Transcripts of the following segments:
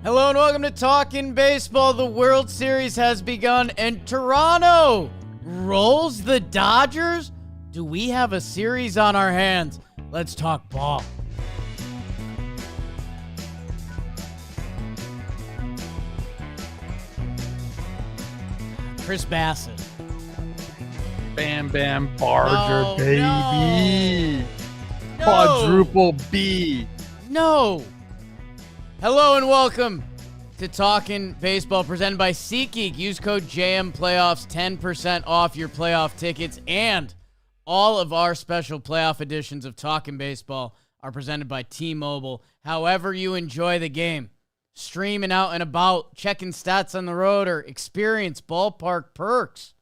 Hello and welcome to Talkin' Baseball. The World Series has begun and Toronto rolls the Dodgers. Do we have a series on our hands? Let's talk ball. Chris Bassett. Bam Bam Barger, No, baby. no. Quadruple B. No. Hello and welcome to Talkin' Baseball, presented by SeatGeek. Use code JMPlayoffs, 10% off your playoff tickets, and all of our special playoff editions of Talkin' Baseball are presented by T-Mobile. However you enjoy the game, streaming out and about, checking stats on the road, or experience ballpark perks.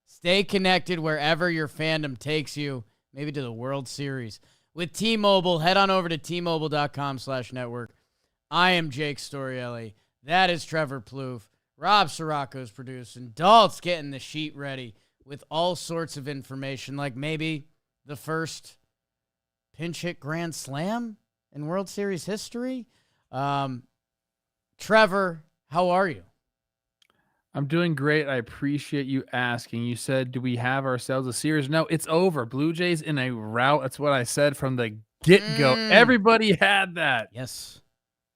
Stay connected wherever your fandom takes you, maybe to the World Series. With T-Mobile, head on over to T-Mobile.com/network. I am Jake Storielli. That is Trevor Plouffe. Rob Sirocco's producing. Dalt's getting the sheet ready with all sorts of information, like maybe the first pinch hit grand slam in World Series history. Trevor, how are you? I'm doing great. I appreciate you asking. You said, do we have ourselves a series? No, it's over. Blue Jays in a rout. That's what I said from the get-go. Everybody had that. Yes.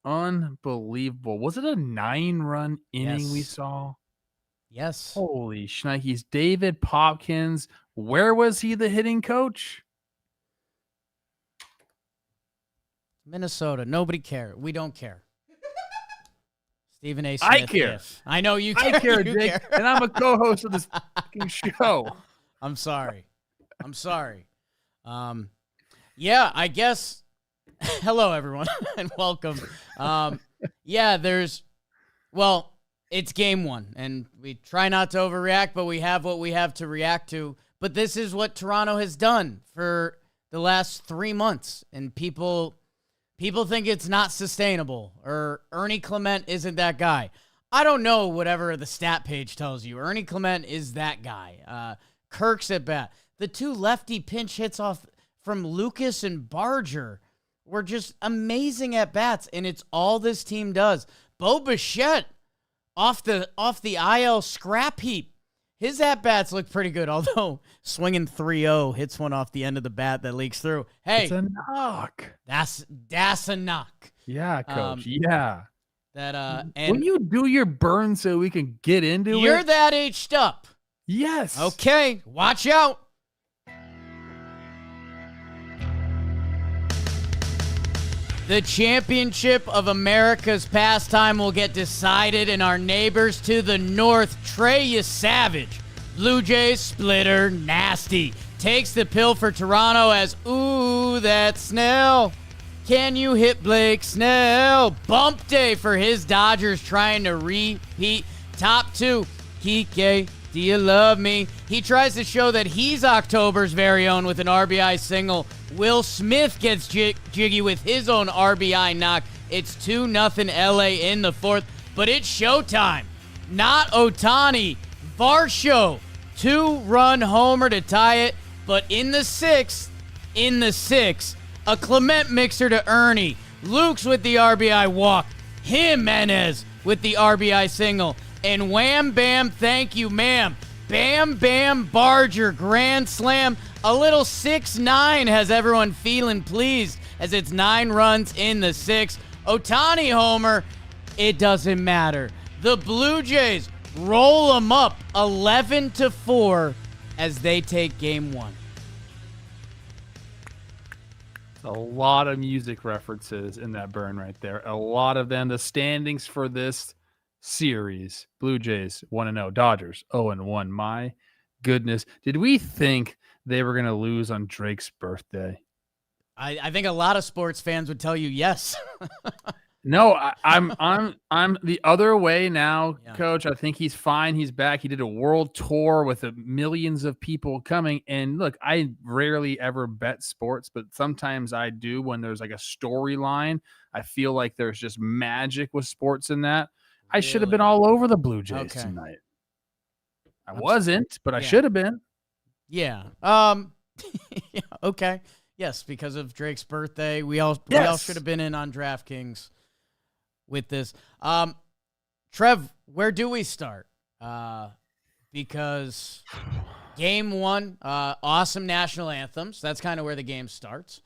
Unbelievable. Was it a 9-run inning we Yes. saw? Yes. Holy shnikes. David Popkins. Where was he the hitting coach? Minnesota. Nobody cares. We don't care. Stephen A. Smith. I care. Gif. I know you care. I care, You Jake, care. and I'm a co-host of this fucking show. I'm sorry. Yeah, I guess. Hello, everyone, and welcome. It's game one, and we try not to overreact, but we have what we have to react to. But this is what Toronto has done for the last 3 months, and people think it's not sustainable, or Ernie Clement isn't that guy. I don't know whatever the stat page tells you. Ernie Clement is that guy. Kirk's at bat. The two lefty pinch hits off from Lucas and Barger were just amazing at bats, and it's all this team does. Bo Bichette off the IL scrap heap. His at-bats look pretty good, although swinging 3-0 hits one off the end of the bat that leaks through. Hey, it's a knock. That's a knock. Yeah, coach. Yeah. And Will you do your burn so we can get into it? You're that H'd up. Yes. Okay, watch out. The championship of America's pastime will get decided in our neighbors to the north. Trey Savage, Blue Jays splitter, nasty, takes the pill for Toronto as, ooh, that's Snell. Can you hit Blake Snell? Bump day for his Dodgers trying to repeat. Top two, Kike, do you love me? He tries to show that he's October's very own with an RBI single. Will Smith gets jiggy with his own RBI knock. It's 2-0 LA in the fourth, but it's showtime. Not Ohtani. Varsho, 2-run homer to tie it, but in the sixth, a Clement mixer to Ernie. Luke's with the RBI walk. Jimenez with the RBI single. And wham, bam, thank you, ma'am. Bam, bam, Barger, grand slam. A little 6-9 has everyone feeling pleased as it's 9 runs in the sixth. Ohtani homer, it doesn't matter. The Blue Jays roll them up 11-4 as they take game one. A lot of music references in that burn right there. A lot of them. The standings for this series: Blue Jays 1-0, Dodgers 0-1. My goodness, did we think they were going to lose on Drake's birthday? I think a lot of sports fans would tell you yes. No, I'm the other way now, Yeah. Coach. I think he's fine. He's back. He did a world tour with millions of people coming. And look, I rarely ever bet sports, but sometimes I do when there's like a storyline. I feel like there's just magic with sports in that. I should have been all over the Blue Jays tonight. I wasn't, but I should have been. Yeah. Yeah, okay. Yes, because of Drake's birthday, we all should have been in on DraftKings. with this. Trev, where do we start? Because game one, awesome national anthems. That's kind of where the game starts.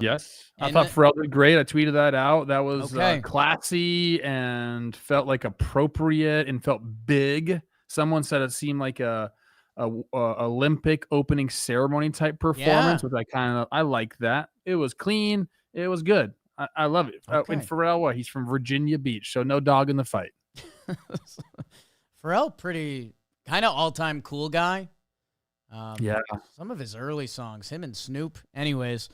Yes. I thought Pharrell did great. I tweeted that out. That was classy and felt like appropriate and felt big. Someone said it seemed like a Olympic opening ceremony type performance, which I like that. It was clean. It was good. I love it. And Pharrell, he's from Virginia Beach, so no dog in the fight. Pharrell, pretty kind of all-time cool guy. Yeah. Some of his early songs, him and Snoop. Anyways,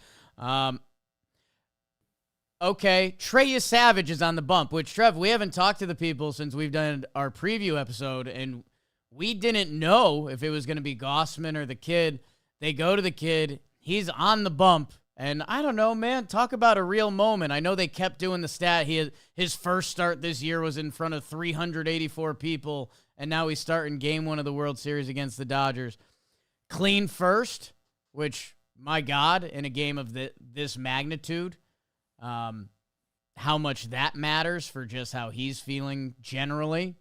okay, Trey Savage is on the bump, which, Trev, we haven't talked to the people since we've done our preview episode, and we didn't know if it was going to be Gossman or the kid. They go to the kid. He's on the bump. And I don't know, man, talk about a real moment. I know they kept doing the stat. His first start this year was in front of 384 people, and now he's starting game one of the World Series against the Dodgers. Clean first, which, my God, in a game of this magnitude, how much that matters for just how he's feeling generally.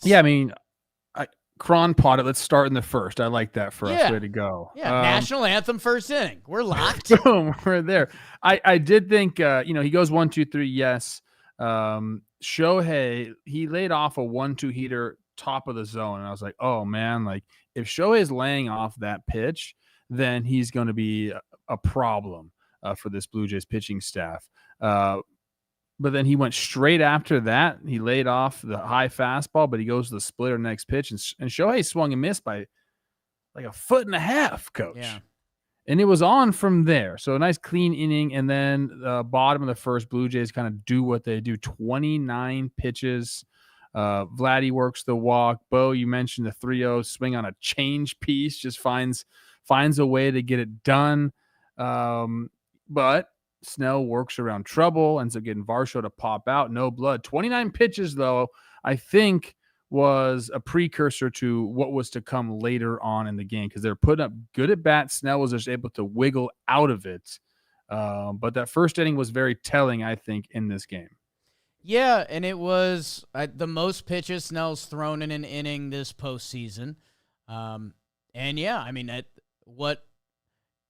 Yeah, I mean, Cron potted. Let's start in the first. I like that for us. Way to go. Yeah, national anthem first inning. We're locked. Boom, we're there. I did think, he goes 1, 2, 3. Yes. Shohei, he laid off a 1-2 heater top of the zone. And I was like, oh man, like if Shohei's laying off that pitch, then he's going to be a problem for this Blue Jays pitching staff. But then he went straight after that. He laid off the high fastball, but he goes to the splitter next pitch. And Shohei swung and missed by like 1.5 feet, coach. Yeah. And it was on from there. So a nice clean inning. And then the bottom of the first, Blue Jays kind of do what they do. 29 pitches. Vladdy works the walk. Bo, you mentioned the 3-0 swing on a change piece. Just finds a way to get it done. But Snell works around trouble, ends up getting Varsho to pop out. No blood. 29 pitches, though, I think was a precursor to what was to come later on in the game because they're putting up good at bats. Snell was just able to wiggle out of it. But that first inning was very telling, I think, in this game. Yeah, and it was the most pitches Snell's thrown in an inning this postseason. And yeah, I mean,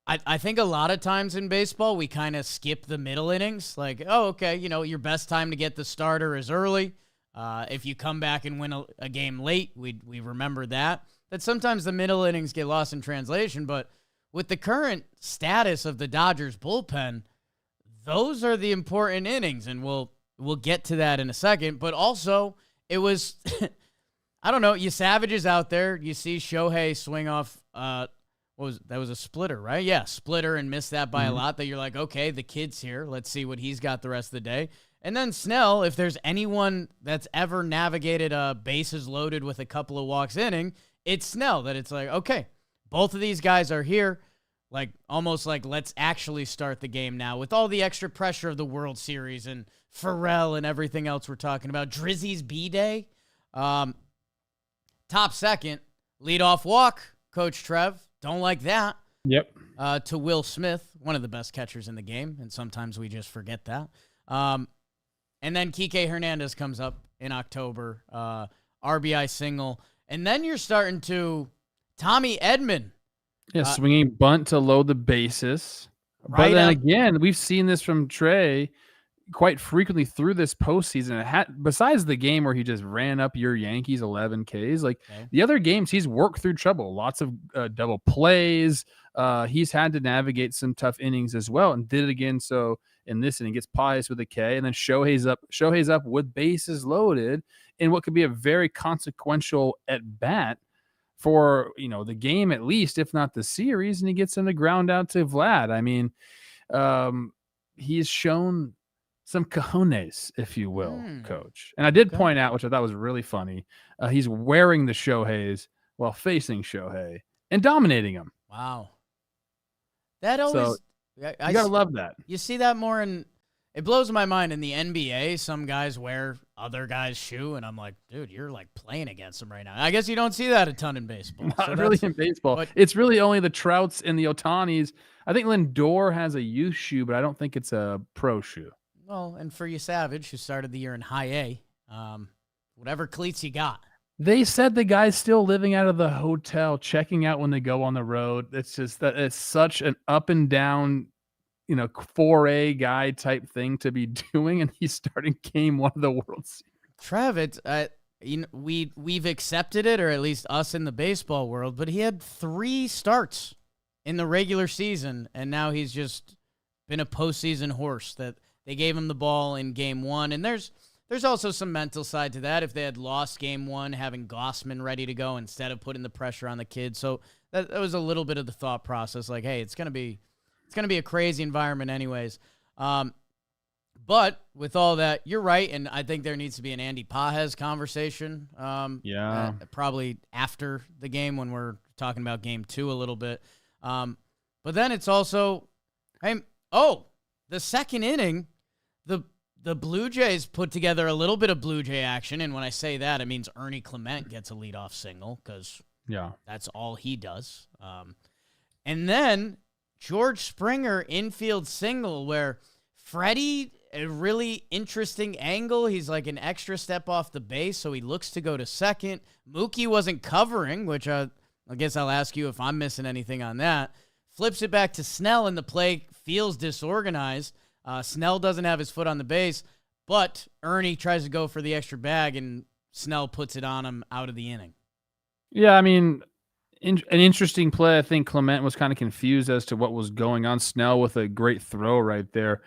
I think a lot of times in baseball, we kind of skip the middle innings. Like, oh, okay, your best time to get the starter is early. If you come back and win a game late, we remember that. That sometimes the middle innings get lost in translation, but with the current status of the Dodgers bullpen, those are the important innings, and we'll get to that in a second. But also, it was, I don't know, Savage is out there. You see Shohei swing off, that was a splitter, right? Yeah, splitter, and missed that by a lot. That you're like, okay, the kid's here. Let's see what he's got the rest of the day. And then Snell, if there's anyone that's ever navigated a bases loaded with a couple of walks inning, it's Snell. That it's like, okay, both of these guys are here. Like, almost like, let's actually start the game now with all the extra pressure of the World Series and Pharrell and everything else we're talking about. Drizzy's B-Day. Top second, leadoff walk, Coach Trev. Don't like that. Yep. To Will Smith, one of the best catchers in the game, and sometimes we just forget that. And then Kike Hernandez comes up in October, RBI single. And then you're starting to Tommy Edman. Yeah, swinging bunt to load the bases. Right, but then again, we've seen this from Trey quite frequently through this postseason. Besides the game where he just ran up your Yankees 11 Ks, the other games he's worked through trouble. Lots of double plays. He's had to navigate some tough innings as well, and did it again. So in this inning, gets Pius with a K, and then Shohei's up with bases loaded in what could be a very consequential at bat for the game, at least, if not the series, and he gets in the ground out to Vlad. I mean, he's shown some cojones, if you will, Coach. And I did point out, which I thought was really funny, he's wearing the Shoheis while facing Shohei and dominating him. Wow. That always... you gotta love that. You see that more in... It blows my mind in the NBA. Some guys wear other guys' shoe, and I'm like, dude, you're like playing against them right now. I guess you don't see that a ton in baseball. Not really in baseball. But it's really only the Trouts and the Otanis. I think Lindor has a youth shoe, but I don't think it's a pro shoe. Well, and for you, Savage, who started the year in high A, whatever cleats you got. They said the guy's still living out of the hotel, checking out when they go on the road. It's just that it's such an up and down, 4A guy type thing to be doing, and he's starting game one of the World Series. Trev, we've accepted it, or at least us in the baseball world, but he had 3 starts in the regular season, and now he's just been a postseason horse that they gave him the ball in game 1. And there's also some mental side to that. If they had lost game 1, having Gossman ready to go instead of putting the pressure on the kid. So that was a little bit of the thought process. Like, hey, it's gonna be a crazy environment anyways. But with all that, you're right, and I think there needs to be an Andy Pages conversation. Probably after the game when we're talking about game 2 a little bit. But then it's also, the second inning, the Blue Jays put together a little bit of Blue Jay action, and when I say that, it means Ernie Clement gets a leadoff single because that's all he does. And then George Springer infield single where Freddie, a really interesting angle. He's like an extra step off the base, so he looks to go to second. Mookie wasn't covering, which I guess I'll ask you if I'm missing anything on that. Flips it back to Snell, and the play feels disorganized. Snell doesn't have his foot on the base, but Ernie tries to go for the extra bag, and Snell puts it on him out of the inning. Yeah, I mean, an interesting play. I think Clement was kind of confused as to what was going on. Snell with a great throw right there.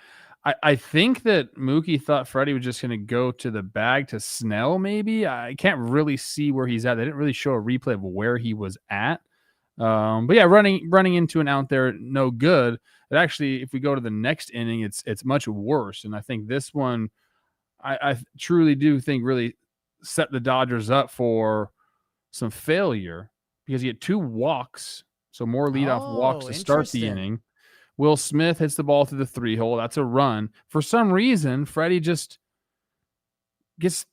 I think that Mookie thought Freddie was just going to go to the bag to Snell, maybe. I can't really see where he's at. They didn't really show a replay of where he was at. But yeah, running into an out there, no good. But actually, if we go to the next inning, it's much worse. And I think this one, I truly do think really set the Dodgers up for some failure because he had 2 walks, so more leadoff walks to start the inning. Will Smith hits the ball through the 3-hole. That's a run. For some reason, Freddie just gets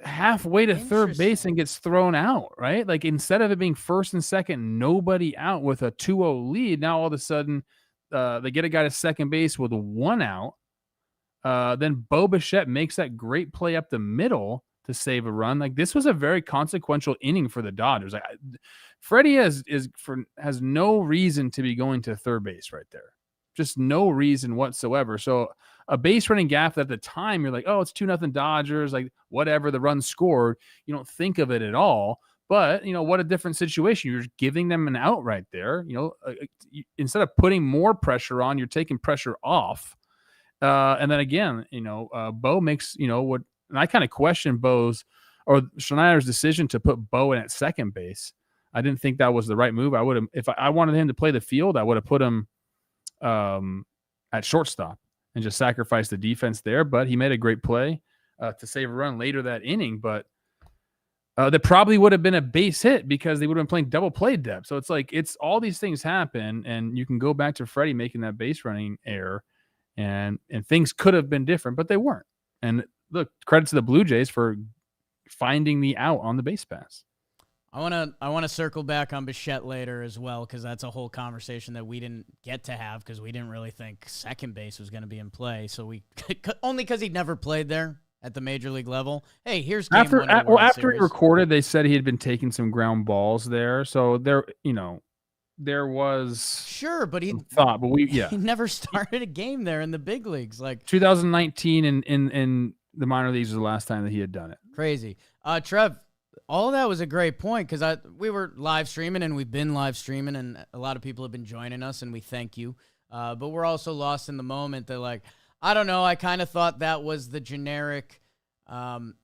halfway to third base and gets thrown out, right? Like instead of it being first and second, nobody out with a 2-0 lead, now all of a sudden they get a guy to second base with 1 out. Then Bo Bichette makes that great play up the middle to save a run. Like this was a very consequential inning for the Dodgers. Like Freddie has no reason to be going to third base right there. Just no reason whatsoever. So a base running gaffe at the time, you're like, oh, it's 2-0 Dodgers, like whatever, the run scored. You don't think of it at all. But, what a different situation. You're giving them an out right there. Instead of putting more pressure on, you're taking pressure off. And then again, Bo makes, what, and I kind of question Schneider's decision to put Bo in at second base. I didn't think that was the right move. I would have, if I wanted him to play the field, I would have put him at shortstop and just sacrificed the defense there. But he made a great play to save a run later that inning. But that probably would have been a base hit because they would have been playing double play depth. So it's like it's all these things happen, and you can go back to Freddie making that base running error, and things could have been different, but they weren't. And look, credit to the Blue Jays for finding the out on the base pass. I want to circle back on Bichette later as well, because that's a whole conversation that we didn't get to have because we didn't really think second base was going to be in play. So we only because he'd never played there at the major league level. Hey, here's game one of the World after Series. He recorded, they said he had been taking some ground balls there. So there was sure, but he never started a game there in the big leagues. Like 2019 in the minor leagues was the last time that he had done it. Crazy. Trev, all of that was a great point because we were live streaming and we've been live streaming and a lot of people have been joining us and we thank you. But we're also lost in the moment that, like, I don't know, I kind of thought that was the generic, and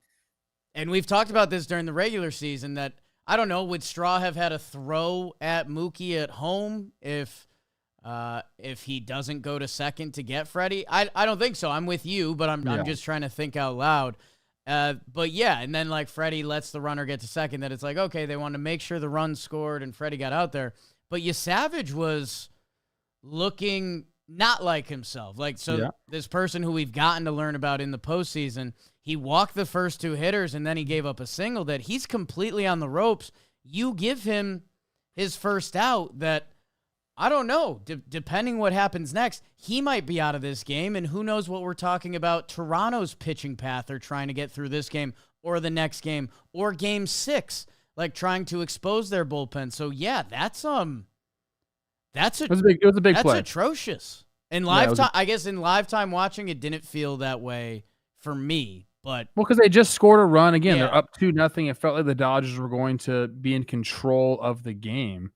we've talked about this during the regular season that, I don't know, would Straw have had a throw at Mookie at home if he doesn't go to second to get Freddie? I don't think so. I'm with you, but I'm just trying to think out loud. But yeah, and then like Freddie lets the runner get to second, that it's like, okay, they want to make sure the run scored and Freddie got out there. But Savage was looking not like himself. Like, so this person who we've gotten to learn about in the postseason, he walked the first 2 hitters and then he gave up a single that he's completely on the ropes. You give him his first out that I don't know. Depending what happens next, he might be out of this game, and who knows what we're talking about Toronto's pitching path they're trying to get through this game or the next game or game 6, like trying to expose their bullpen. So yeah, it was a big play. Atrocious. In lifetime, I guess in lifetime watching, it didn't feel that way for me. But because they just scored a run again, they're up 2-0. It felt like the Dodgers were going to be in control of the game.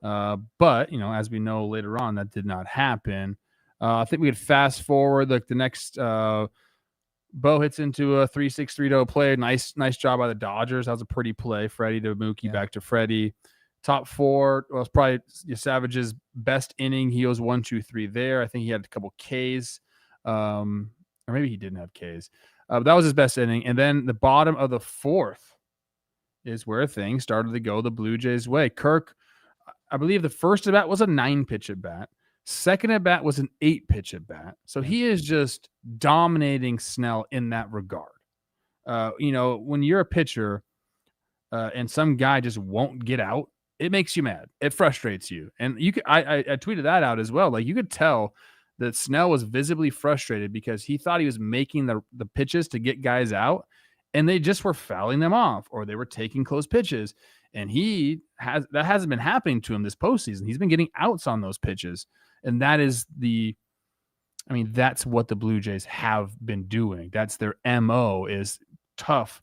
But, as we know later on, that did not happen. I think we could fast forward. Like the next, Bo hits into a 3-6 3-0 play. Nice job by the Dodgers. That was a pretty play. Freddie to Mookie, back to Freddie. Top 4 was probably Savage's best inning. He was 1, 2, 3 there. I think he had a couple Ks, or maybe he didn't have Ks. But that was his best inning. And then the bottom of the 4th is where things started to go the Blue Jays' way. Kirk, I believe the first at bat was a 9-pitch at bat. Second at bat was an 8-pitch at bat. So he is just dominating Snell in that regard. When you're a pitcher and some guy just won't get out, it makes you mad. It frustrates you. And I tweeted that out as well. Like you could tell that Snell was visibly frustrated because he thought he was making the pitches to get guys out, and they just were fouling them off or they were taking close pitches. And that hasn't been happening to him this postseason. He's been getting outs on those pitches. And that's what the Blue Jays have been doing. That's their MO, is tough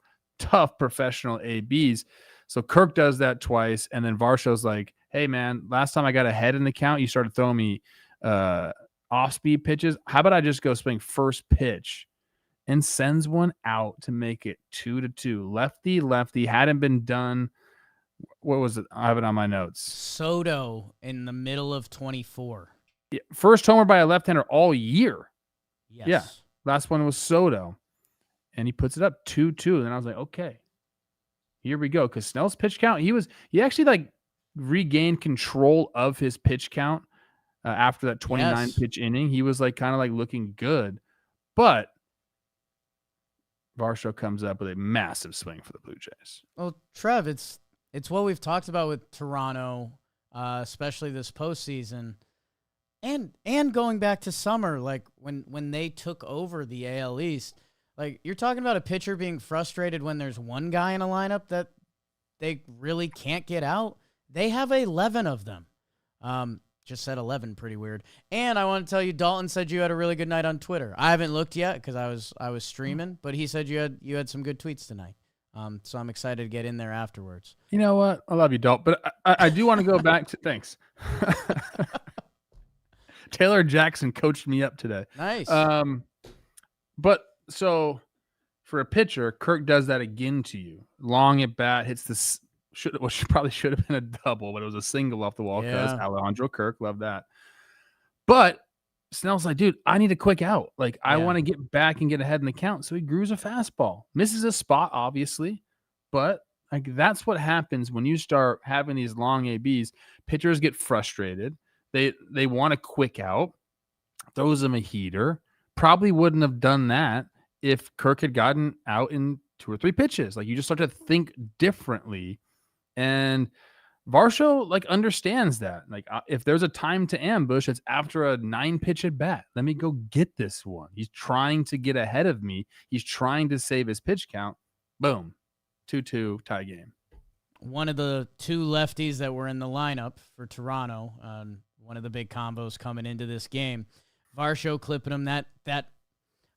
professional ABs. So Kirk does that twice. And then Varsho's like, hey man, last time I got ahead in the count, you started throwing me off-speed pitches. How about I just go swing first pitch? And sends one out to make it 2-2. Lefty hadn't been done. What was it? I have it on my notes. Soto in the middle of 24. Yeah, first homer by a left-hander all year. Yes. Yeah. Last one was Soto. And he puts it up 2-2. And I was like, okay, here we go. Because Snell's pitch count, he actually regained control of his pitch count after that 29 pitch inning. He was kind of looking good. But Varsho comes up with a massive swing for the Blue Jays. Well, Trev, it's what we've talked about with Toronto, especially this postseason, and going back to summer, when they took over the AL East. You're talking about a pitcher being frustrated when there's one guy in a lineup that they really can't get out. They have 11 of them. Just said 11, pretty weird. And I want to tell you, Dalton said you had a really good night on Twitter. I haven't looked yet because I was streaming, but he said you had some good tweets tonight. So I'm excited to get in there afterwards. You know what? I love you, Dalton, but I do want to go back to thanks. Taylor Jackson coached me up today. Nice. But so for a pitcher, Kirk does that again to you. Long at bat, hits this. Probably should have been a double, but it was a single off the wall because Alejandro Kirk, love that. But Snell's like, dude, I need a quick out. I want to get back and get ahead in the count. So he grooves a fastball, misses a spot, obviously, but that's what happens when you start having these long ABs. Pitchers get frustrated. They want a quick out, throws them a heater. Probably wouldn't have done that if Kirk had gotten out in 2 or 3 pitches. You just start to think differently. And Varsho understands that. If there's a time to ambush, it's after a 9-pitch at bat. Let me go get this one. He's trying to get ahead of me. He's trying to save his pitch count. Boom. 2-2 tie game. One of the 2 lefties that were in the lineup for Toronto, one of the big combos coming into this game, Varsho clipping him that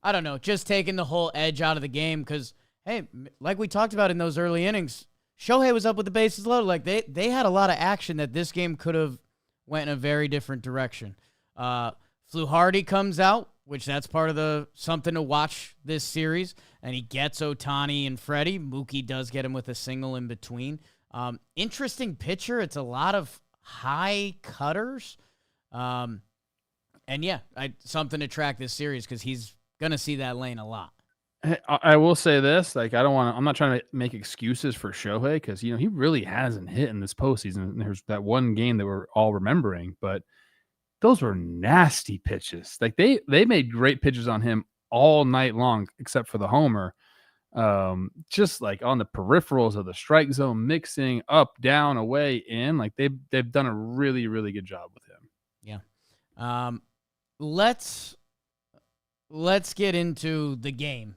I don't know, just taking the whole edge out of the game because, hey, like we talked about in those early innings, Shohei was up with the bases loaded. They had a lot of action that this game could have went in a very different direction. Fluharty comes out, which that's part of the something to watch this series, and he gets Ohtani and Freddie. Mookie does get him with a single in between. Interesting pitcher. It's a lot of high cutters. And yeah, something to track this series because he's going to see that lane a lot. I will say this, I'm not trying to make excuses for Shohei because, he really hasn't hit in this postseason. There's that one game that we're all remembering, but those were nasty pitches. They made great pitches on him all night long, except for the homer. Just on the peripherals of the strike zone, mixing up, down, away, in, they've done a really, really good job with him. Let's get into the game.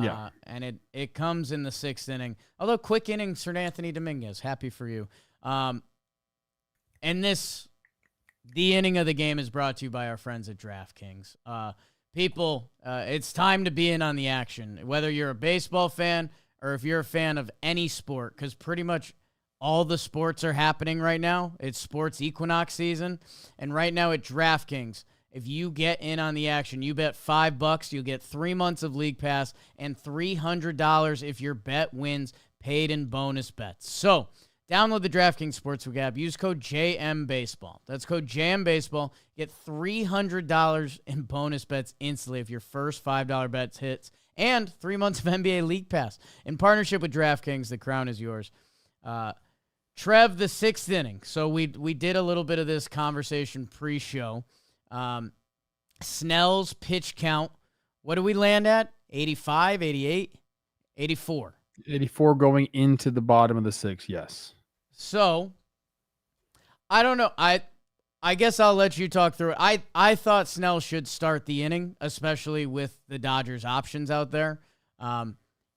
Yeah. And it comes in the 6th inning. Although quick inning, Sir Anthony Dominguez, happy for you. And the inning of the game is brought to you by our friends at DraftKings. People, it's time to be in on the action, whether you're a baseball fan or if you're a fan of any sport, because pretty much all the sports are happening right now. It's sports equinox season. And right now at DraftKings, if you get in on the action, you bet $5, you'll get 3 months of League Pass and $300 if your bet wins, paid in bonus bets. So, download the DraftKings Sportsbook app. Use code JMBaseball. That's code JMBaseball. Get $300 in bonus bets instantly if your first $5 bet hits, and 3 months of NBA League Pass. In partnership with DraftKings, the crown is yours. Trev, the 6th inning. So we did a little bit of this conversation pre-show. Snell's pitch count, what do we land at? 85, 88, 84. 84 going into the bottom of the 6th, yes. So, I don't know. I guess I'll let you talk through it. I thought Snell should start the inning, especially with the Dodgers' options out there.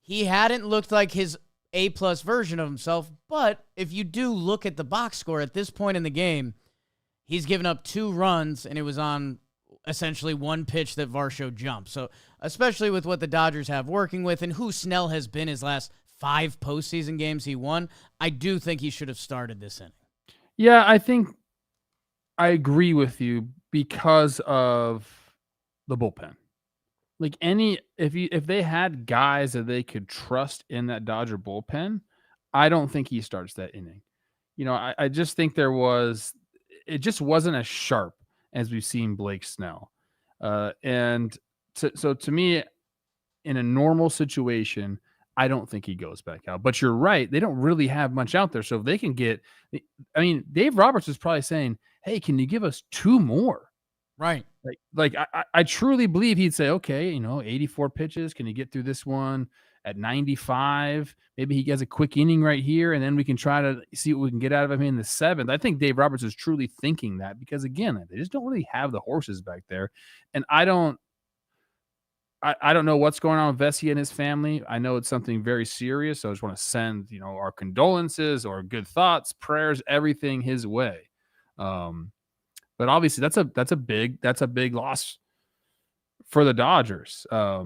He hadn't looked like his A-plus version of himself, but if you do look at the box score at this point in the game, he's given up 2 runs, and it was on essentially one pitch that Varsho jumped. So, especially with what the Dodgers have working with and who Snell has been his last 5 postseason games he won, I do think he should have started this inning. Yeah, I think I agree with you because of the bullpen. Like if they had guys that they could trust in that Dodger bullpen, I don't think he starts that inning. I just think it just wasn't as sharp as we've seen Blake Snell. So to me, in a normal situation, I don't think he goes back out. But you're right. They don't really have much out there. So if they can Dave Roberts was probably saying, hey, can you give us 2 more? Right. I truly believe he'd say, okay, 84 pitches. Can you get through this one at 95? Maybe he gets a quick inning right here, and then we can try to see what we can get out of him in the 7th. I think Dave Roberts is truly thinking that because, again, they just don't really have the horses back there. And I don't know what's going on with Vesey and his family. I know it's something very serious. So I just want to send, our condolences or good thoughts, prayers, everything his way. But obviously that's a big loss for the Dodgers. I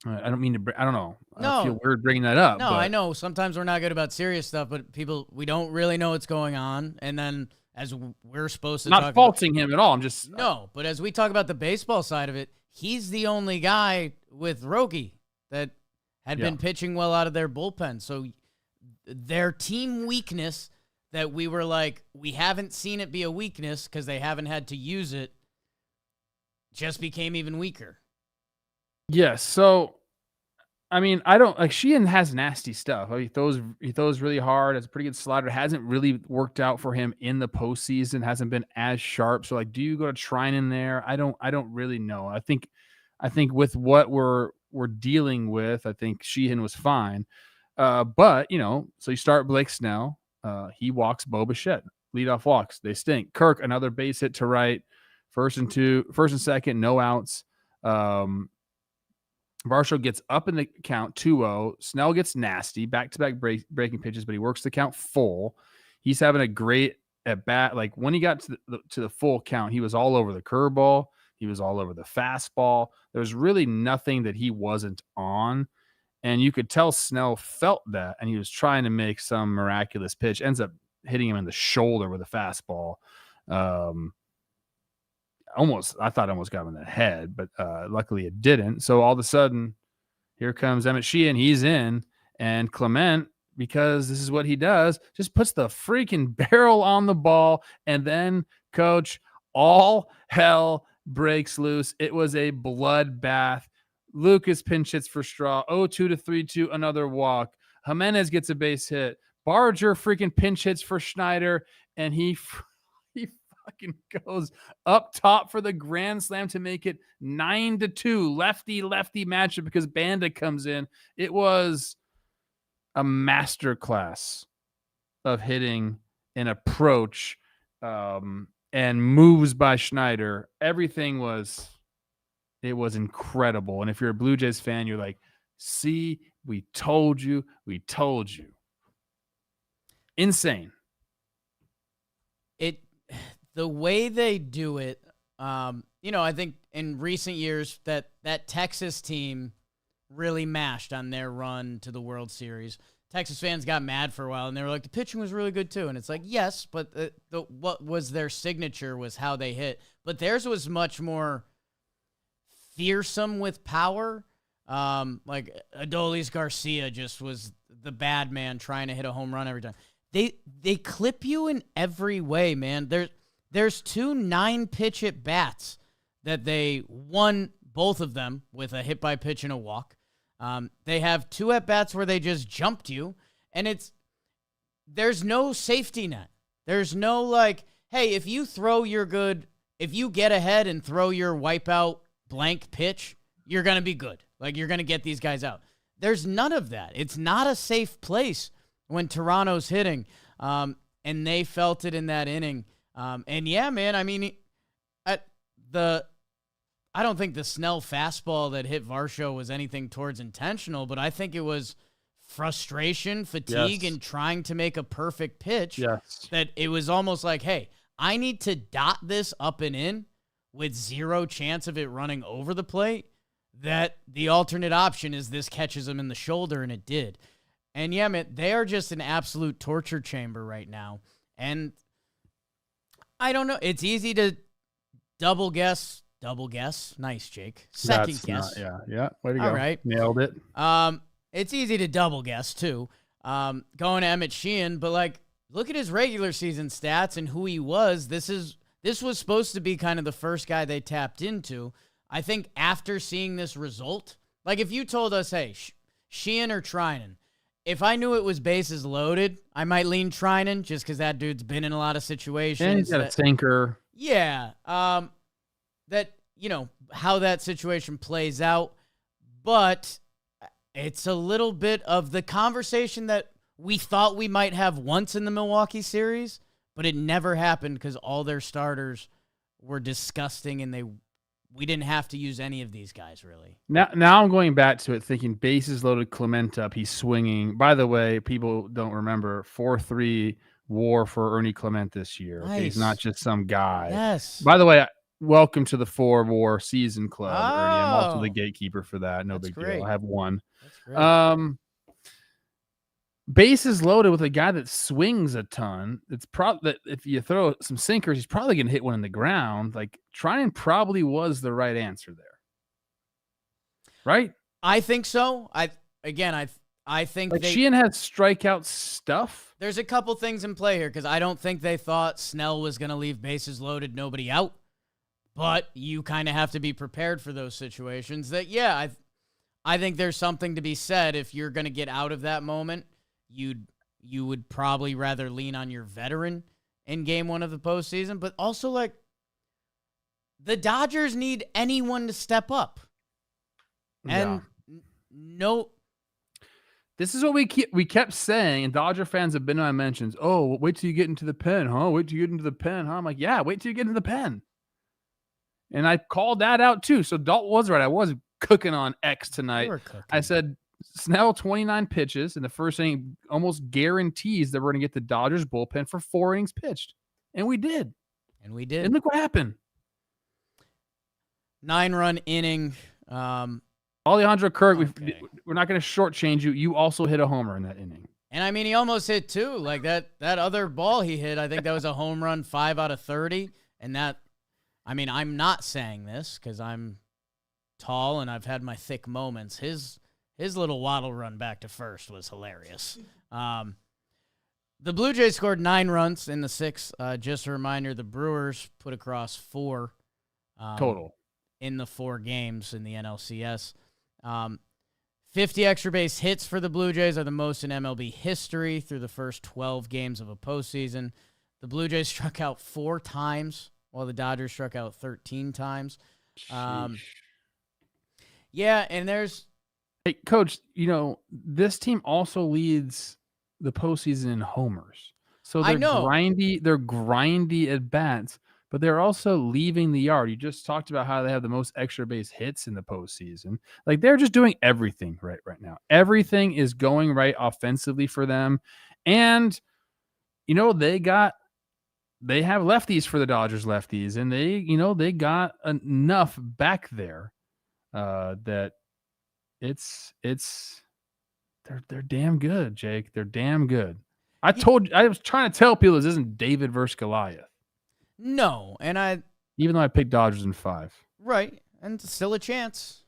don't mean to, I don't know. No. I feel weird bringing that up. No, I know sometimes we're not good about serious stuff, but we don't really know what's going on. And then as we're supposed to not faulting him at all. I'm just, but as we talk about the baseball side of it, he's the only guy with Rogie that had been pitching well out of their bullpen. So their team weakness that we were like, we haven't seen it be a weakness because they haven't had to use it, just became even weaker. Yes. So, I don't like Sheehan has nasty stuff. He throws really hard. It's a pretty good slider. Hasn't really worked out for him in the postseason. Hasn't been as sharp. So, do you go to Trine in there? I don't really know. I think with what we're dealing with, I think Sheehan was fine. But so you start Blake Snell. He walks Bo Bichette. Leadoff walks. They stink. Kirk, another base hit to right. First and second, no outs. Varsho gets up in the count 2-0. Snell gets nasty, back-to-back breaking pitches, but he works the count full. He's having a great at bat. Like when he got to the full count, he was all over the curveball. He was all over the fastball. There was really nothing that he wasn't on. And you could tell Snell felt that, and he was trying to make some miraculous pitch. Ends up hitting him in the shoulder with a fastball. I thought almost got him in the head, but luckily it didn't. So all of a sudden, here comes Emmett Sheehan. He's in, and Clement, because this is what he does, just puts the freaking barrel on the ball, and then, Coach, all hell breaks loose. It was a bloodbath. Lucas pinch hits for Straw. 0-2 to 3-2, another walk. Jimenez gets a base hit. Barger freaking pinch hits for Schneider, and he fucking goes up top for the grand slam to make it 9-2. Lefty matchup because Banda comes in. It was a masterclass of hitting and approach. and moves by Schneider. Everything was incredible. And if you're a Blue Jays fan, you're like, see, we told you. Insane. The way they do it, I think in recent years that Texas team really mashed on their run to the World Series. Texas fans got mad for a while, and they were like, the pitching was really good too. And it's like, yes, but what was their signature was how they hit. But theirs was much more fearsome with power. Like Adolis Garcia just was the bad man trying to hit a home run every time. They clip you in every way, man. There's 2 9-pitch at bats that they won, both of them with a hit by pitch and a walk. They have 2 at bats where they just jumped you, and there's no safety net. There's no like, hey, if you get ahead and throw your wipeout blank pitch, you're gonna be good. Like, you're gonna get these guys out. There's none of that. It's not a safe place when Toronto's hitting, and they felt it in that inning. And yeah, man, I mean, I don't think the Snell fastball that hit Varsho was anything towards intentional, but I think it was frustration, fatigue, and trying to make a perfect pitch. Yes. That it was almost like, hey, I need to dot this up and in with 0 chance of it running over the plate. That the alternate option is this catches him in the shoulder, and it did. And yeah, man, they are just an absolute torture chamber right now. And I don't know. It's easy to double guess. Nice, Jake. Second guess. Yeah. Way to go. All right. Nailed it. It's easy to double guess, too. Going to Emmett Sheehan, but, like, look at his regular season stats and who he was. This was supposed to be kind of the first guy they tapped into. I think after seeing this result, like, if you told us, hey, Sheehan or Trinan, if I knew it was bases loaded, I might lean Trinan just because that dude's been in a lot of situations. And he's got a sinker. Yeah. That, how that situation plays out. But it's a little bit of the conversation that we thought we might have once in the Milwaukee series, but it never happened because all their starters were disgusting and we didn't have to use any of these guys, really. Now I'm going back to it thinking bases loaded, Clement up, he's swinging. By the way, people don't remember, 4.3 WAR for Ernie Clement this year. Nice. Okay, he's not just some guy. Yes. By the way, welcome to the 4 WAR season club, Ernie. I'm also Oh. the gatekeeper for that. No That's big great. deal. I have 1. That's great. Bases loaded with a guy that swings a ton. It's probably that if you throw some sinkers, he's probably going to hit one in the ground. Like, Trinan probably was the right answer there. Right? I think so. I think like Sheehan has strikeout stuff. There's a couple things in play here because I don't think they thought Snell was going to leave bases loaded, nobody out. But you kind of have to be prepared for those situations. That, yeah, I think there's something to be said. If you're going to get out of that moment, you would probably rather lean on your veteran in game 1 of the postseason. But also, like, the Dodgers need anyone to step up. And no. This is what we kept saying, and Dodger fans have been on my mentions. Oh, wait till you get into the pen, huh? Wait till you get into the pen, huh? I'm like, yeah, wait till you get into the pen. And I called that out too. So Dalton was right. I was cooking on X tonight. I said Snell 29 pitches in the first inning almost guarantees that we're going to get the Dodgers bullpen for 4 innings pitched. And we did. And look what happened. 9-run inning. Alejandro Kirk, we're not going to shortchange you. You also hit a homer in that inning. And, I mean, he almost hit 2. Like, that other ball he hit, I think that was a home run 5 out of 30. And that, I mean, I'm not saying this because I'm tall and I've had my thick moments. His little waddle run back to first was hilarious. The Blue Jays scored 9 runs in the 6th. Just a reminder, the Brewers put across 4 total in the 4 games in the NLCS. 50 extra base hits for the Blue Jays are the most in MLB history through the first 12 games of a postseason. The Blue Jays struck out 4 times, while the Dodgers struck out 13 times. Yeah, and there's... Hey, Coach, this team also leads the postseason in homers. So they're grindy at bats, but they're also leaving the yard. You just talked about how they have the most extra base hits in the postseason. Like, they're just doing everything right now. Everything is going right offensively for them. And, they have lefties for the Dodgers lefties, and they got enough back there that they're damn good, Jake. They're damn good. I was trying to tell people this isn't David versus Goliath. No, and even though I picked Dodgers in 5. Right, and still a chance.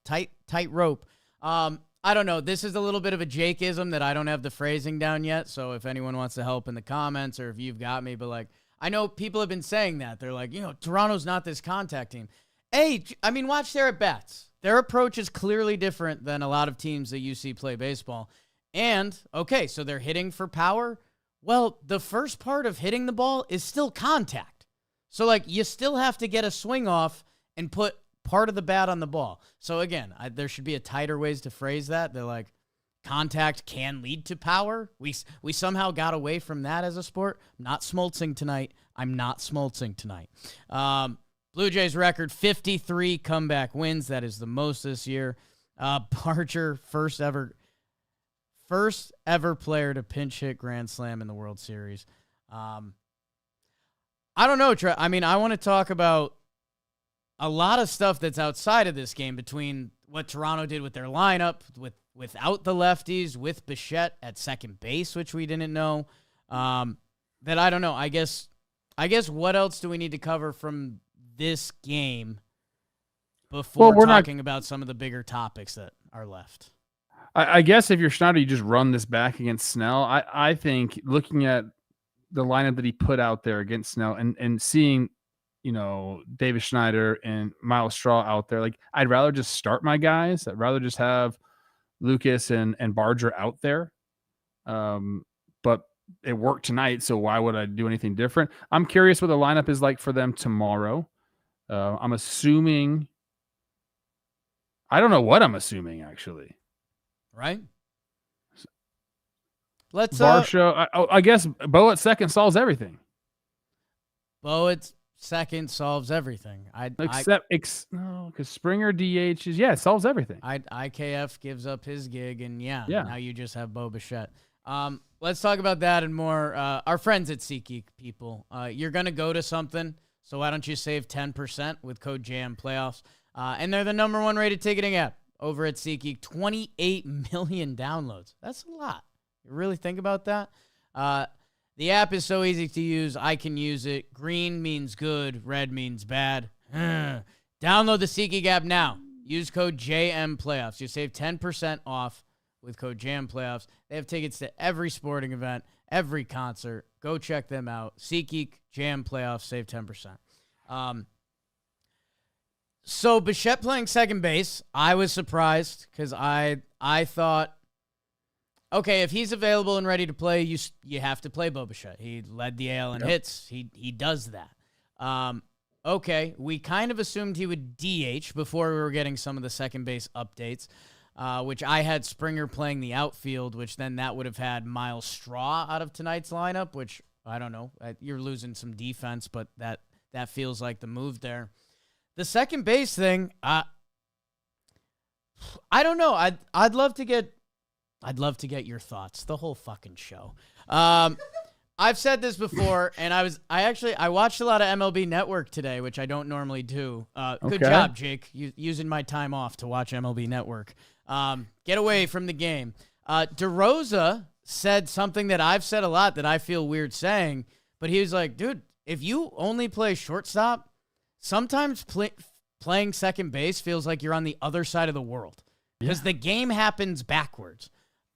Tight rope. I don't know. This is a little bit of a Jakeism that I don't have the phrasing down yet. So if anyone wants to help in the comments, or if you've got me, but like, I know people have been saying that. They're like, Toronto's not this contact team. Hey, I mean, watch their at-bats. Their approach is clearly different than a lot of teams that you see play baseball. And, okay, so they're hitting for power. Well, the first part of hitting the ball is still contact. So, like, you still have to get a swing off and put part of the bat on the ball. So, again, there should be a tighter ways to phrase that. They're like, contact can lead to power. We somehow got away from that as a sport. I'm not smoltzing tonight. Blue Jays record, 53 comeback wins. That is the most this year. Barger, first ever player to pinch hit grand slam in the World Series. I don't know, Trev. I mean, I want to talk about a lot of stuff that's outside of this game, between what Toronto did with their lineup, without the lefties, with Bichette at second base, which we didn't know. That I don't know. I guess what else do we need to cover from this game before talking about some of the bigger topics that are left? I guess if you're Schneider, you just run this back against Snell. I think looking at the lineup that he put out there against Snell and seeing, David Schneider and Miles Straw out there, like, I'd rather just start my guys. I'd rather just have Lucas and Barger out there. But it worked tonight, so why would I do anything different? I'm curious what the lineup is like for them tomorrow. I'm assuming. I don't know what I'm assuming, actually. Right? Let's Varsho. I guess Bo at second solves everything. Bo at second solves everything. Because Springer DH is it solves everything. IKF gives up his gig, and now you just have Bo Bichette. Let's talk about that and more. Our friends at SeatGeek, people, you're gonna go to something. So why don't you save 10% with code JAMPLAYOFFS? And they're the number 1 rated ticketing app over at SeatGeek. 28 million downloads. That's a lot. You really think about that? The app is so easy to use. I can use it. Green means good. Red means bad. Download the SeatGeek app now. Use code JMPlayoffs. You save 10% off with code JAMPLAYOFFS. They have tickets to every sporting event, every concert. Go check them out. SeatGeek, Jam Playoffs, save 10%. So Bichette playing second base, I was surprised because I thought, okay, if he's available and ready to play, you have to play Bo Bichette. He led the AL in hits. He does that. Okay, we kind of assumed he would DH before we were getting some of the second base updates. Which I had Springer playing the outfield, which then that would have had Miles Straw out of tonight's lineup, which I don't know. You're losing some defense, but that feels like the move there. The second base thing, I don't know. I'd love to get your thoughts. The whole fucking show. I've said this before, and I watched a lot of MLB Network today, which I don't normally do. Good job, Jake, using my time off to watch MLB Network. Get away from the game. DeRosa said something that I've said a lot that I feel weird saying, but he was like, dude, if you only play shortstop, sometimes playing second base feels like you're on the other side of the world because the game happens backwards.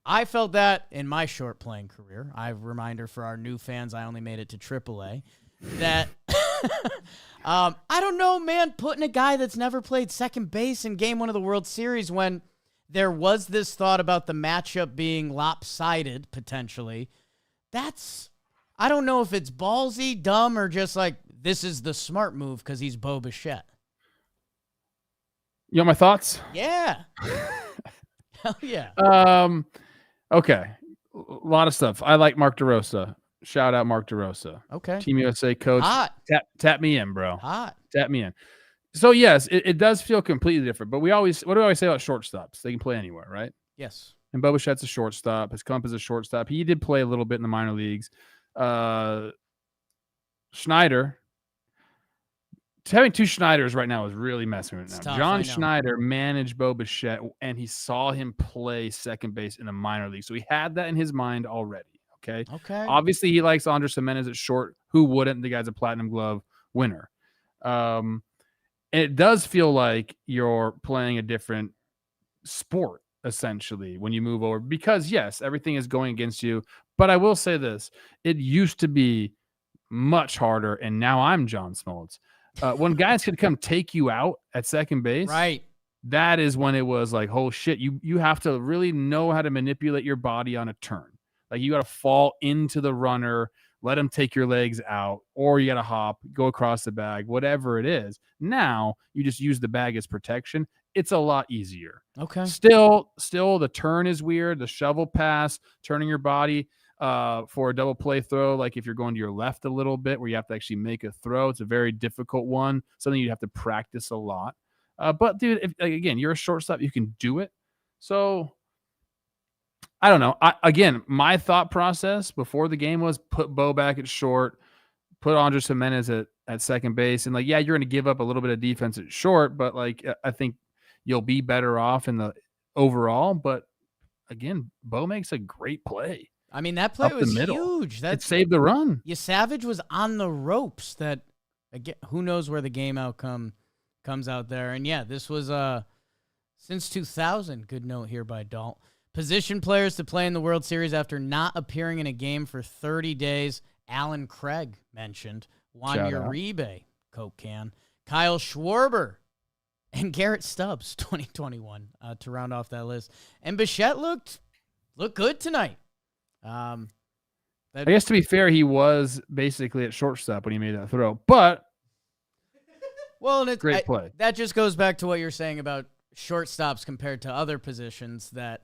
I felt that in my short playing career. I have a reminder for our new fans, I only made it to AAA. That I don't know, man, putting a guy that's never played second base in game 1 of the World Series when there was this thought about the matchup being lopsided potentially. I don't know if it's ballsy, dumb, or just like this is the smart move because he's Bo Bichette. You know my thoughts? Yeah. Hell yeah. Okay. A lot of stuff. I like Mark DeRosa. Shout out Mark DeRosa. Okay. Team USA coach. Hot. Tap me in, bro. Hot. Tap me in. So yes, it does feel completely different. But what do we always say about shortstops? They can play anywhere, right? Yes. And Bo Bichette's a shortstop. His Kump is a shortstop. He did play a little bit in the minor leagues. Schneider, having two Schneiders right now is really messing with it now. John Schneider managed Bo Bichette, and he saw him play second base in the minor league. So he had that in his mind already. Okay. Obviously, he likes Andres Gimenez at short. Who wouldn't? The guy's a Platinum Glove winner. It does feel like you're playing a different sport, essentially, when you move over. Because, yes, everything is going against you. But I will say this. It used to be much harder, and now I'm John Smoltz. When guys could come take you out at second base, right? That is when it was like, oh shit, you have to really know how to manipulate your body on a turn. Like you got to fall into the runner, let him take your legs out, or you got to hop, go across the bag, whatever it is. Now you just use the bag as protection. It's a lot easier. Okay. Still, the turn is weird. The shovel pass, turning your body for a double play throw, like if you're going to your left a little bit where you have to actually make a throw, it's a very difficult one, something you'd have to practice a lot. But dude, if, again, you're a shortstop, you can do it. So I don't know. Again, my thought process before the game was put Bo back at short, put Andres Gimenez at second base, and like, yeah, you're going to give up a little bit of defense at short, but like I think you'll be better off in the overall. But again, Bo makes a great play. I mean, that play was huge. It saved the run. Yeah, Savage was on the ropes. That again, who knows where the game outcome comes out there. And yeah, this was since 2000. Good note here by Dalt. Position players to play in the World Series after not appearing in a game for 30 days. Alan Craig mentioned. Juan Uribe, Coke can. Kyle Schwarber and Garrett Stubbs, 2021, to round off that list. And Bichette looked good tonight. I guess to be fair, he was basically at shortstop when he made that throw, but well, and it's great play. That just goes back to what you're saying about shortstops compared to other positions. That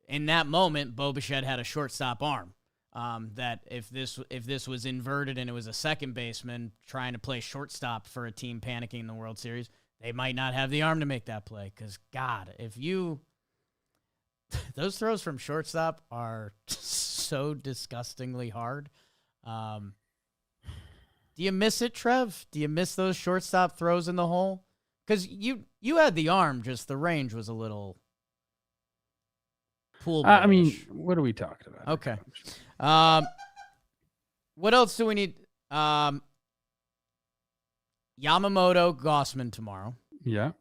in that moment, Bo Bichette had a shortstop arm. That if this was inverted and it was a second baseman trying to play shortstop for a team panicking in the World Series, they might not have the arm to make that play. Because God, those throws from shortstop are so disgustingly hard. Do you miss it, Trev? Do you miss those shortstop throws in the hole? Because you had the arm, just the range was a little pool. I mean, what are we talking about? Okay. What else do we need? Yamamoto, Gossman tomorrow. Yeah.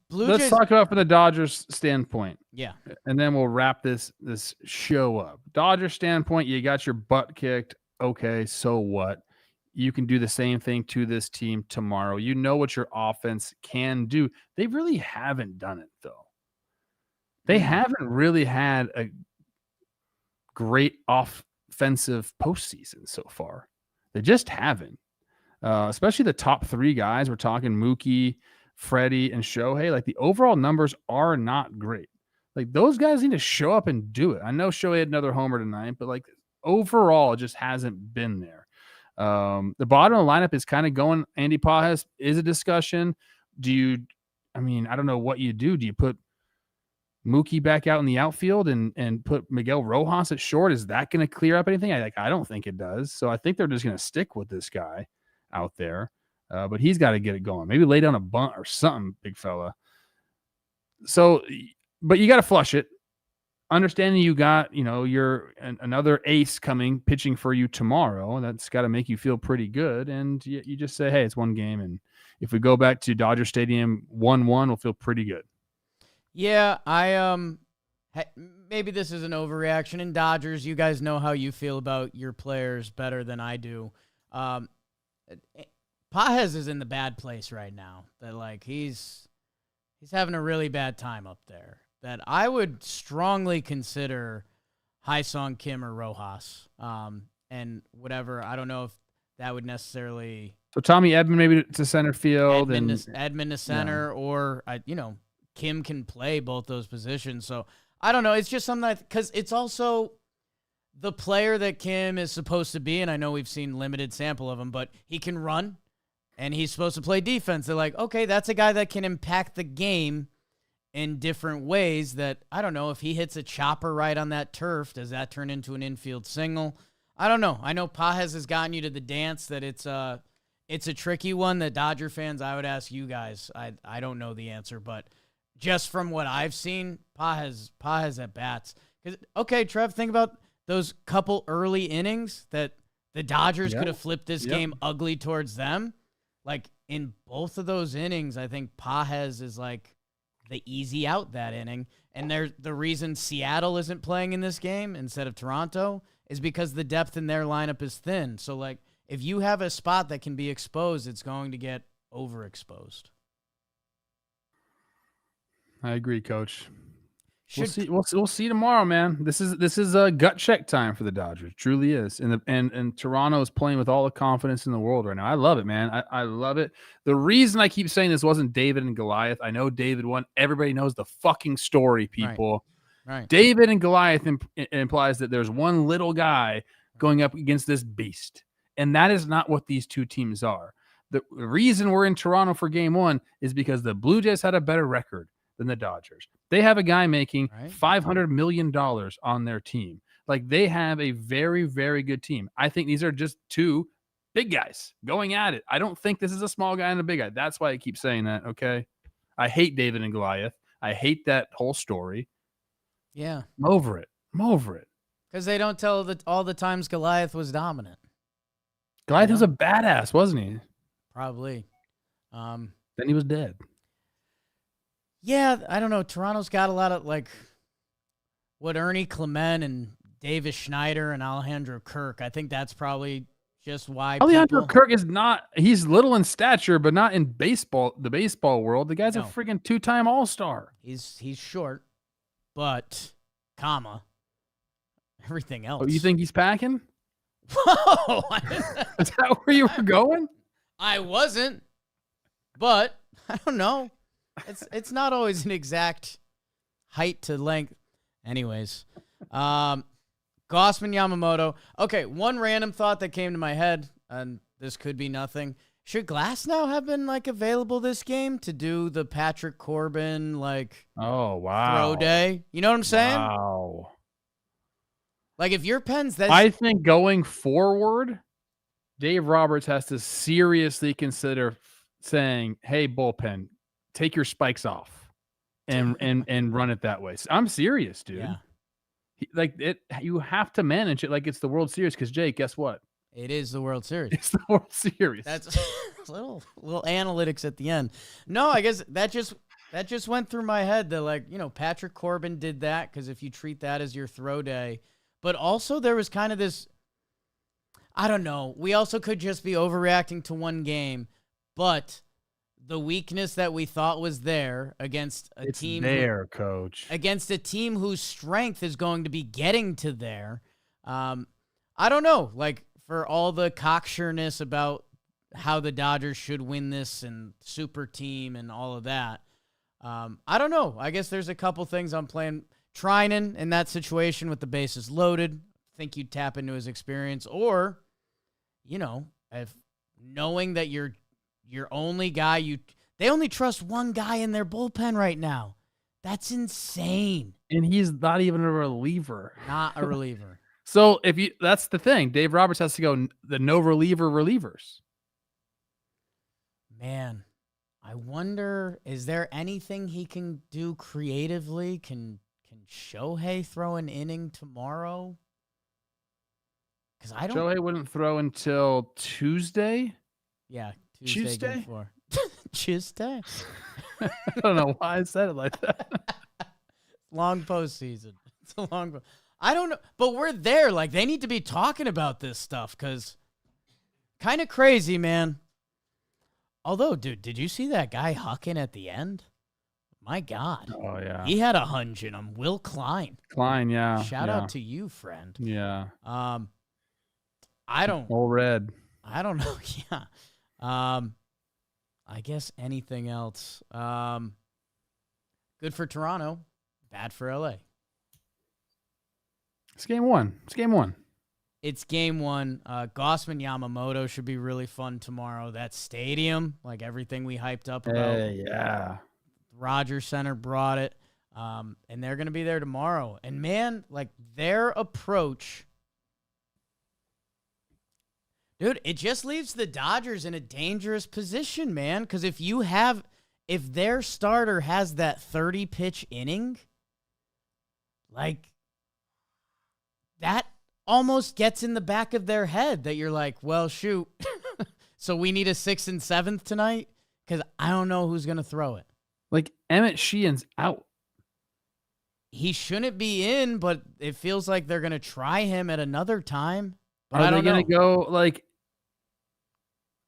Let's talk about from the Dodgers standpoint. Yeah. And then we'll wrap this show up. Dodgers standpoint, you got your butt kicked. Okay, so what? You can do the same thing to this team tomorrow. You know what your offense can do. They really haven't done it, though. They haven't really had a great offensive postseason so far. They just haven't. Especially the top three guys. We're talking Mookie, Freddie, and Shohei. Like, the overall numbers are not great. Like, those guys need to show up and do it. I know Shohei had another homer tonight, but like overall, it just hasn't been there. The bottom of the lineup is kind of going. Andy Pages is a discussion. I don't know what you do. Do you put Mookie back out in the outfield and put Miguel Rojas at short? Is that going to clear up anything? I don't think it does. So I think they're just going to stick with this guy out there. But he's got to get it going. Maybe lay down a bunt or something, big fella. So, but you got to flush it. Understanding you got, you're another ace coming, pitching for you tomorrow. That's got to make you feel pretty good. And you just say, hey, it's one game. And if we go back to Dodger Stadium 1-1, we'll feel pretty good. Yeah, maybe this is an overreaction. In Dodgers, you guys know how you feel about your players better than I do. Pages is in the bad place right now. That like he's having a really bad time up there. That I would strongly consider Haesung Kim or Rojas. And whatever. I don't know if that would necessarily. So Tommy Edman maybe to center field Edman to center, or Kim can play both those positions. So I don't know. It's just something because it's also the player that Kim is supposed to be, and I know we've seen limited sample of him, but he can run, and he's supposed to play defense. They're like, okay, that's a guy that can impact the game in different ways that, I don't know, if he hits a chopper right on that turf, does that turn into an infield single? I don't know. I know Pajes has gotten you to the dance that it's a tricky one that Dodger fans, I would ask you guys. I don't know the answer, but just from what I've seen, Pajes at bats. Okay, Trev, think about those couple early innings that the Dodgers could have flipped this game ugly towards them. Like, in both of those innings, I think Pajes is like the easy out that inning. And the reason Seattle isn't playing in this game instead of Toronto is because the depth in their lineup is thin. So, like, if you have a spot that can be exposed, it's going to get overexposed. I agree, Coach. We'll see. We'll see tomorrow, man. This is a gut check time for the Dodgers. It truly is. And Toronto is playing with all the confidence in the world right now. I love it, man. I love it. The reason I keep saying this wasn't David and Goliath. I know David won. Everybody knows the fucking story, people. Right. David and Goliath implies that there's one little guy going up against this beast. And that is not what these two teams are. The reason we're in Toronto for game one is because the Blue Jays had a better record than the Dodgers. They have a guy making $500 million on their team. Like, they have a very, very good team. I think these are just two big guys going at it. I don't think this is a small guy and a big guy. That's why I keep saying that, okay? I hate David and Goliath. I hate that whole story. Yeah. I'm over it. Because they don't tell all the times Goliath was dominant. Goliath was a badass, wasn't he? Probably. Then he was dead. Yeah, I don't know. Toronto's got a lot of, like, what Ernie Clement and Davis Schneider and Alejandro Kirk. I think that's probably just why Alejandro Kirk is not – he's little in stature, but not in baseball, the baseball world. The guy's a freaking two-time All-Star. He's short, but, everything else. Oh, you think he's packing? Whoa! Is that where you were going? I wasn't, but I don't know. It's not always an exact height to length. Anyways, Gossman Yamamoto. Okay, one random thought that came to my head, and this could be nothing. Should Glass now have been, like, available this game to do the Patrick Corbin, like, throw day? You know what I'm saying? Wow. Like, if your Pens, I think going forward, Dave Roberts has to seriously consider saying, "Hey, bullpen, take your spikes off and run it that way." So I'm serious, dude. Yeah. You have to manage it like it's the World Series. Because, Jake, guess what? It is the World Series. It's the World Series. That's little analytics at the end. No, I guess that just went through my head that, like, you know, Patrick Corbin did that because if you treat that as your throw day. But also there was kind of this, I don't know, we also could just be overreacting to one game, but the weakness that we thought was there against a team Coach. Against a team whose strength is going to be getting to there. I don't know, like, for all the cocksureness about how the Dodgers should win this and super team and all of that. I don't know. I guess there's a couple things I'm playing. Trinan in that situation with the bases loaded, think you'd tap into his experience, or, you know, if knowing that your only guy, they only trust one guy in their bullpen right now. That's insane. And he's not even a reliever. Not a reliever. So that's the thing. Dave Roberts has to go the no reliever relievers. Man, I wonder, is there anything he can do creatively? Can Shohei throw an inning tomorrow? Because Shohei wouldn't throw until Tuesday. Yeah, Tuesday. Game 4. Tuesday. I don't know why I said it like that. Long postseason. It's a long. I don't know, but we're there. Like, they need to be talking about this stuff because kind of crazy, man. Although, dude, did you see that guy hucking at the end? My God. Oh, yeah. He had a hunch in him. Will Klein. Yeah. Shout out to you, friend. Yeah. I don't. All red. I don't know. Yeah. I guess anything else. Good for Toronto. Bad for LA. It's game one. It's game one. Gossman Yamamoto should be really fun tomorrow. That stadium, like everything we hyped up about. Yeah. Rogers Center brought it. And they're going to be there tomorrow. And, man, like their approach, dude, it just leaves the Dodgers in a dangerous position, man. Because if their starter has that 30-pitch inning, like that almost gets in the back of their head that you're like, well, shoot. So we need a 6th and 7th tonight? Because I don't know who's going to throw it. Like Emmett Sheehan's out. He shouldn't be in, but it feels like they're going to try him at another time. But Are I they don't going to know. go like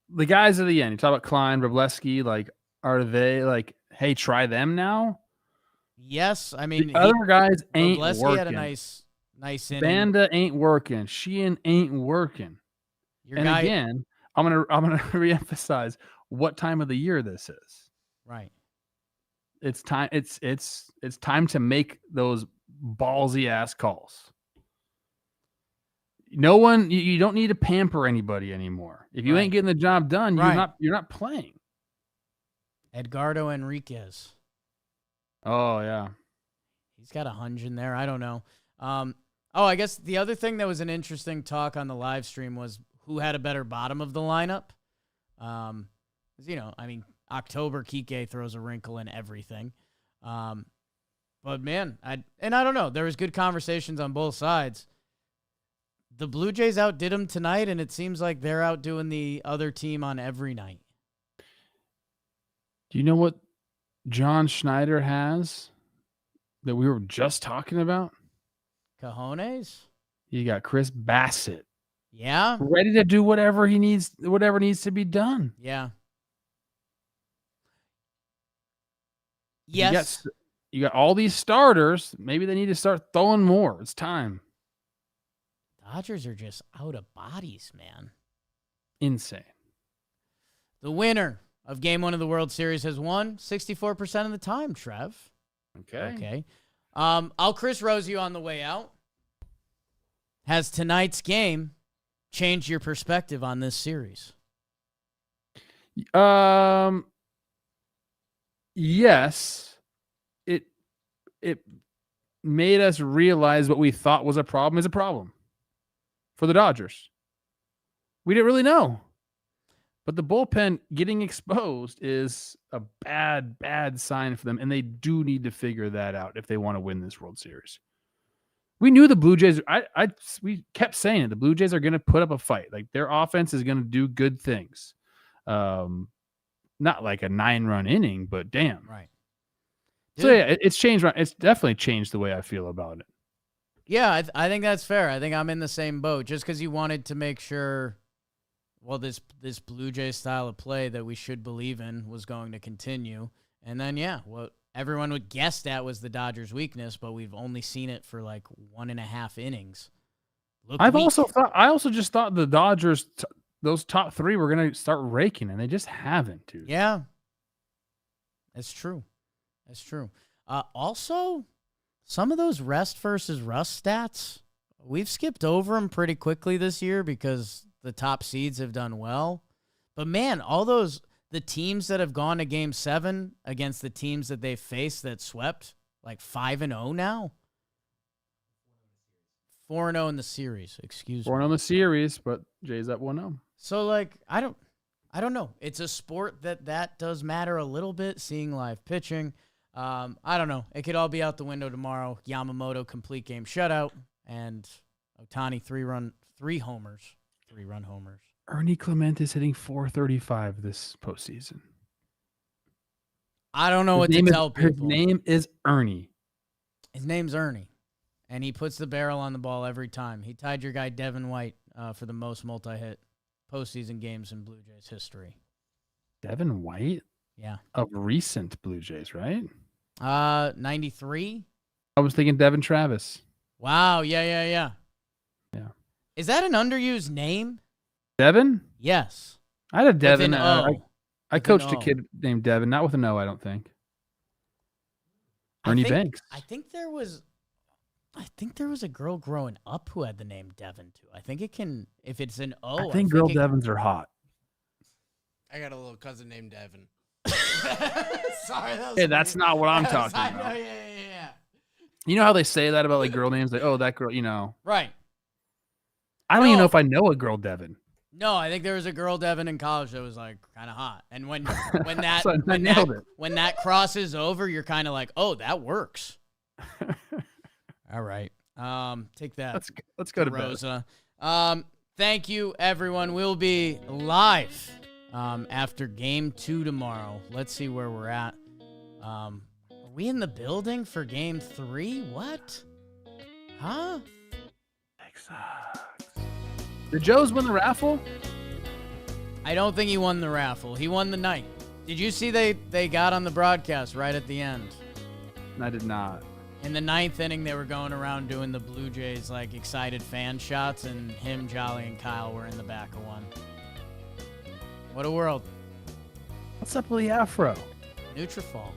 the guys at the end? You talk about Klein, Wroblewski. Like, are they like, hey, try them now? Yes, I mean the other guys ain't Wroblewski working. had a nice inning. Banda ain't working. Sheehan ain't working. Again, I'm gonna reemphasize what time of the year this is. Right. It's time. It's time to make those ballsy ass calls. No one. You don't need to pamper anybody anymore. If you ain't getting the job done, you're not playing. Edgardo Enriquez. Oh yeah, he's got a hunch in there. I don't know. I guess the other thing that was an interesting talk on the live stream was who had a better bottom of the lineup. October Kike throws a wrinkle in everything. But man, I don't know. There was good conversations on both sides. The Blue Jays outdid them tonight, and it seems like they're outdoing the other team on every night. Do you know what John Schneider has that we were just talking about? Cojones? You got Chris Bassett. Yeah. Ready to do whatever needs to be done. Yeah. Yes. You got all these starters. Maybe they need to start throwing more. It's time. Dodgers are just out of bodies, man. Insane. The winner of Game 1 of the World Series has won 64% of the time, Trev. Okay. I'll Chris Rose you on the way out. Has tonight's game changed your perspective on this series? Yes. It made us realize what we thought was a problem is a problem for the Dodgers. We didn't really know. But the bullpen getting exposed is a bad, bad sign for them, and they do need to figure that out if they want to win this World Series. We knew the Blue Jays. We kept saying it. The Blue Jays are going to put up a fight. Like their offense is going to do good things. Not like a 9-run inning, but damn. Right. So yeah, it's changed. It's definitely changed the way I feel about it. Yeah, I think that's fair. I think I'm in the same boat. Just because you wanted to make sure, well, this Blue Jays style of play that we should believe in was going to continue. And then, what everyone would guess that was the Dodgers' weakness, but we've only seen it for like 1.5 innings. I also just thought the Dodgers, those top 3 were going to start raking, and they just haven't, dude. Yeah, that's true. Also, some of those rest versus rust stats, we've skipped over them pretty quickly this year because the top seeds have done well. But man, the teams that have gone to Game 7 against the teams that they faced that swept, like 5-0 now. 4-0 in the series, excuse me. 4-0 in the series, but Jay's up 1-0. So like, I don't know. It's a sport that does matter a little bit, seeing live pitching. I don't know. It could all be out the window tomorrow. Yamamoto complete game shutout and Ohtani 3-run homers. Ernie Clement is hitting .435 this postseason. I don't know what to tell people. His name is Ernie. His name's Ernie, and he puts the barrel on the ball every time. He tied your guy Devin White for the most multi-hit postseason games in Blue Jays history. Devin White? Yeah. Of recent Blue Jays, right? 93? I was thinking Devin Travis. Wow, yeah. Yeah. Is that an underused name? Devin? Yes. I had a Devin. I coached a kid named Devin, not with an O, I don't think. Ernie Banks. I think there was I think there was a girl growing up who had the name Devin too. I think it can, if it's an O. I think girl Devins are hot. I got a little cousin named Devin. Sorry, that was Hey, that's not what I'm talking I about. know, yeah. You know how they say that about like girl names? Like, oh, that girl, you know. Right. I don't even know if I know a girl Devin. No, I think there was a girl Devin in college that was like kind of hot. And when that So I nailed it. when that crosses over, you're kind of like, "Oh, that works." All right. Take that. Let's go to Rosa. Thank you, everyone. We'll be live after game 2 tomorrow. Let's see where we're at. Are we in the building for game 3? What? Huh? Did Joe's win the raffle? I don't think he won the raffle. He won the night. Did you see they got on the broadcast right at the end? I did not. In the 9th inning, they were going around doing the Blue Jays like excited fan shots, and him, Jolly, and Kyle were in the back of one. What a world. What's up with the afro? Nutrafol.